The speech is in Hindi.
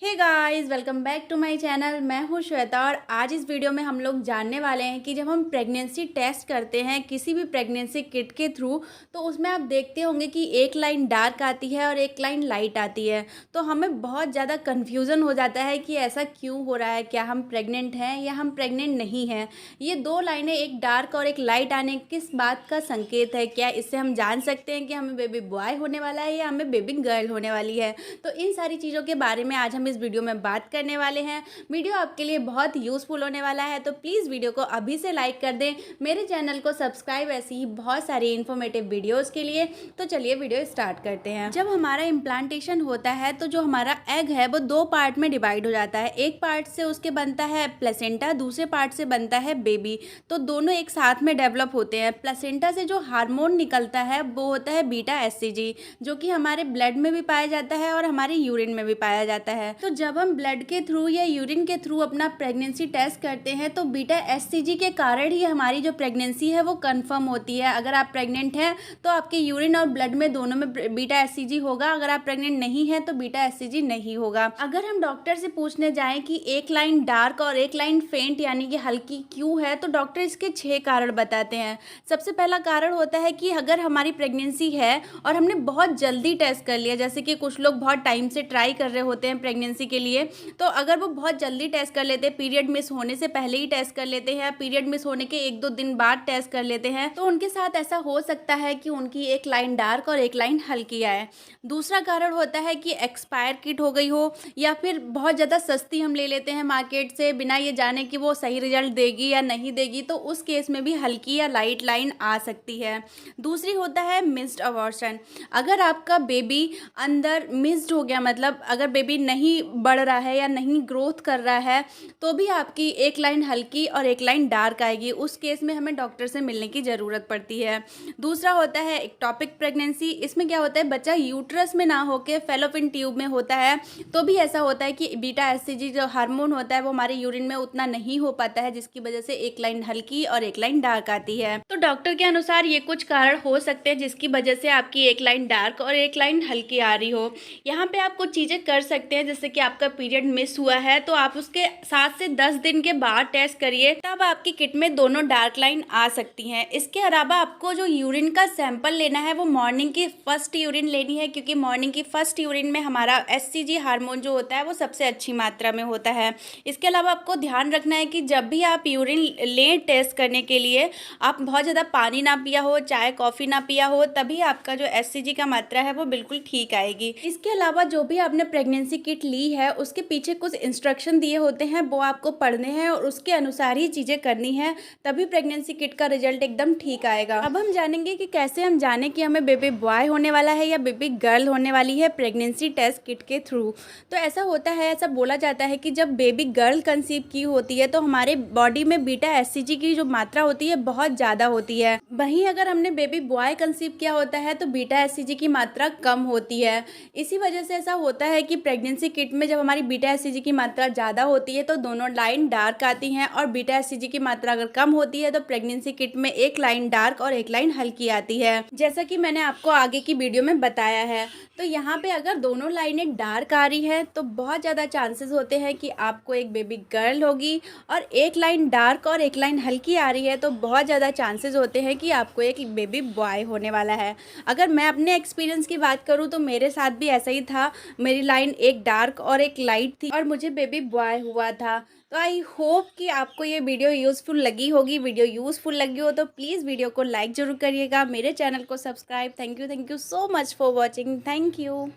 Hey guys, welcome back to my channel. मैं हूँ श्वेता और आज इस वीडियो में हम लोग जानने वाले हैं कि जब हम प्रेगनेंसी टेस्ट करते हैं किसी भी प्रेगनेंसी किट के थ्रू, तो उसमें आप देखते होंगे कि एक लाइन डार्क आती है और एक लाइन लाइट आती है। तो हमें बहुत ज़्यादा कन्फ्यूज़न हो जाता है कि ऐसा क्यों हो रहा है, क्या हम प्रेग्नेंट हैं या हम प्रेग्नेंट नहीं हैं। ये दो लाइनें, एक डार्क और एक लाइट आने, किस बात का संकेत है? क्या इससे हम जान सकते हैं कि हमें बेबी बॉय होने वाला है या हमें बेबी गर्ल होने वाली है? तो इन सारी चीज़ों के बारे में आज हम इस वीडियो में बात करने वाले हैं। वीडियो आपके लिए बहुत यूज़फुल होने वाला है, तो प्लीज़ वीडियो को अभी से लाइक कर दें, मेरे चैनल को सब्सक्राइब ऐसी ही बहुत सारी इन्फॉर्मेटिव वीडियोज़ के लिए। तो चलिए वीडियो स्टार्ट करते हैं। जब हमारा इम्प्लांटेशन होता है तो जो हमारा एग है वो दो पार्ट में डिवाइड हो जाता है। एक पार्ट से उसके बनता है प्लेसेंटा, दूसरे पार्ट से बनता है बेबी। तो दोनों एक साथ में डेवलप होते हैं। प्लेसेंटा से जो हार्मोन निकलता है वो होता है बीटा एससीजी, जो कि हमारे ब्लड में भी पाया जाता है और हमारे यूरिन में भी पाया जाता है। तो जब हम ब्लड के थ्रू या यूरिन के थ्रू अपना प्रेगनेंसी टेस्ट करते हैं तो बीटा एससीजी के कारण ही हमारी जो प्रेगनेंसी है वो कंफर्म होती है। अगर आप प्रेग्नेंट हैं तो आपके यूरिन और ब्लड में दोनों में बीटा एससीजी होगा, अगर आप प्रेग्नेंट नहीं हैं तो बीटा एससीजी नहीं होगा। अगर हम डॉक्टर से पूछने जाएं कि एक लाइन डार्क और एक लाइन फेंट यानी कि हल्की क्यों है, तो डॉक्टर इसके 6 कारण बताते हैं। सबसे पहला कारण होता है कि अगर हमारी प्रेगनेंसी है और हमने बहुत जल्दी टेस्ट कर लिया, जैसे कि कुछ लोग बहुत टाइम से ट्राई कर रहे होते हैं प्रेगनेंसी के लिए, तो अगर वो बहुत जल्दी टेस्ट कर लेते हैं, पीरियड मिस होने से पहले ही टेस्ट कर लेते हैं या पीरियड मिस होने के 1-2 दिन बाद टेस्ट कर लेते हैं, तो उनके साथ ऐसा हो सकता है कि उनकी एक लाइन डार्क और एक लाइन हल्की आए। दूसरा कारण होता है कि एक्सपायर किट हो गई हो या फिर बहुत ज़्यादा सस्ती हम ले लेते हैं मार्केट से बिना ये जाने कि वो सही रिजल्ट देगी या नहीं देगी, तो उस केस में भी हल्की या लाइट लाइन आ सकती है। दूसरी होता है मिस्ड अबॉर्शन। अगर आपका बेबी अंदर मिस्ड हो गया, मतलब अगर बेबी नहीं बढ़ रहा है या नहीं ग्रोथ कर रहा है, तो भी आपकी एक लाइन हल्की और एक लाइन डार्क आएगी। उस केस में हमें डॉक्टर से मिलने की ज़रूरत पड़ती है। दूसरा होता है एक्टोपिक प्रेगनेंसी। इसमें क्या होता है, बच्चा यूट्रस में ना होकर फेलोपियन ट्यूब में होता है, तो भी ऐसा होता है कि बीटा एससीजी जो हार्मोन होता है वो हमारे यूरिन में उतना नहीं हो पाता है, जिसकी वजह से एक लाइन हल्की और एक लाइन डार्क आती है। तो डॉक्टर के अनुसार ये कुछ कारण हो सकते हैं जिसकी वजह से आपकी एक लाइन डार्क और एक लाइन हल्की आ रही हो। यहाँ पे आप कुछ चीज़ें कर सकते हैं, जैसे कि आपका पीरियड मिस हुआ है तो आप उसके 7 से 10 दिन के बाद टेस्ट करिए, तब आपकी किट में दोनों डार्क लाइन आ सकती हैं। इसके अलावा आपको जो यूरिन का सैंपल लेना है वो मॉर्निंग की फर्स्ट यूरिन लेनी है, क्योंकि मॉर्निंग की फर्स्ट यूरिन में हमारा एससीजी हार्मोन जो होता है वो सबसे अच्छी मात्रा में होता है। इसके अलावा आपको ध्यान रखना है कि जब भी आप यूरिन लें टेस्ट करने के लिए, आप बहुत ज़्यादा पानी ना पिया हो, चाय कॉफ़ी ना पिया हो, तभी आपका जो एससीजी का मात्रा है वो बिल्कुल ठीक आएगी। इसके अलावा जो भी आपने प्रेगनेंसी किट ली है उसके पीछे कुछ इंस्ट्रक्शन दिए होते हैं, वो आपको पढ़ने हैं और उसके अनुसार ही चीज़ें करनी है, तभी प्रेगनेंसी किट का रिजल्ट एकदम ठीक आएगा। अब हम जानेंगे कि कैसे हम जाने कि हमें बेबी बॉय होने वाला है या बेबी गर्ल होने वाली है प्रेगनेंसी टेस्ट किट के थ्रू। तो ऐसा होता है, ऐसा बोला जाता है कि जब बेबी गर्ल कंसीव की होती है तो हमारे बॉडी में बीटा एससीजी की जो मात्रा होती है बहुत ज़्यादा होती है। वहीं अगर हमने बेबी बॉय कंसीव किया होता है तो बीटा एससीजी की मात्रा कम होती है। इसी वजह से ऐसा होता है कि प्रेगनेंसी किट में जब हमारी बीटा एससीजी की मात्रा ज़्यादा होती है तो दोनों लाइन डार्क आती हैं, और बीटा एससीजी की मात्रा अगर कम होती है तो प्रेगनेंसी किट में एक लाइन डार्क और एक लाइन हल्की आती है, जैसा कि मैंने आपको आगे की वीडियो में बताया है। तो यहाँ पे अगर दोनों लाइनें डार्क आ रही हैं तो बहुत ज़्यादा चांसेस होते हैं कि आपको एक बेबी गर्ल होगी, और एक लाइन डार्क और एक लाइन हल्की आ रही है तो बहुत ज़्यादा चांसेस होते हैं कि आपको एक बेबी बॉय होने वाला है। अगर मैं अपने एक्सपीरियंस की बात करूँ तो मेरे साथ भी ऐसा ही था। मेरी लाइन एक डार्क और एक लाइट थी और मुझे बेबी बॉय हुआ था। तो आई होप कि आपको ये वीडियो यूज़फुल लगी होगी। वीडियो यूज़फुल लगी हो तो प्लीज़ वीडियो को लाइक ज़रूर करिएगा, मेरे चैनल को subscribe. Thank you so much for watching. Thank you.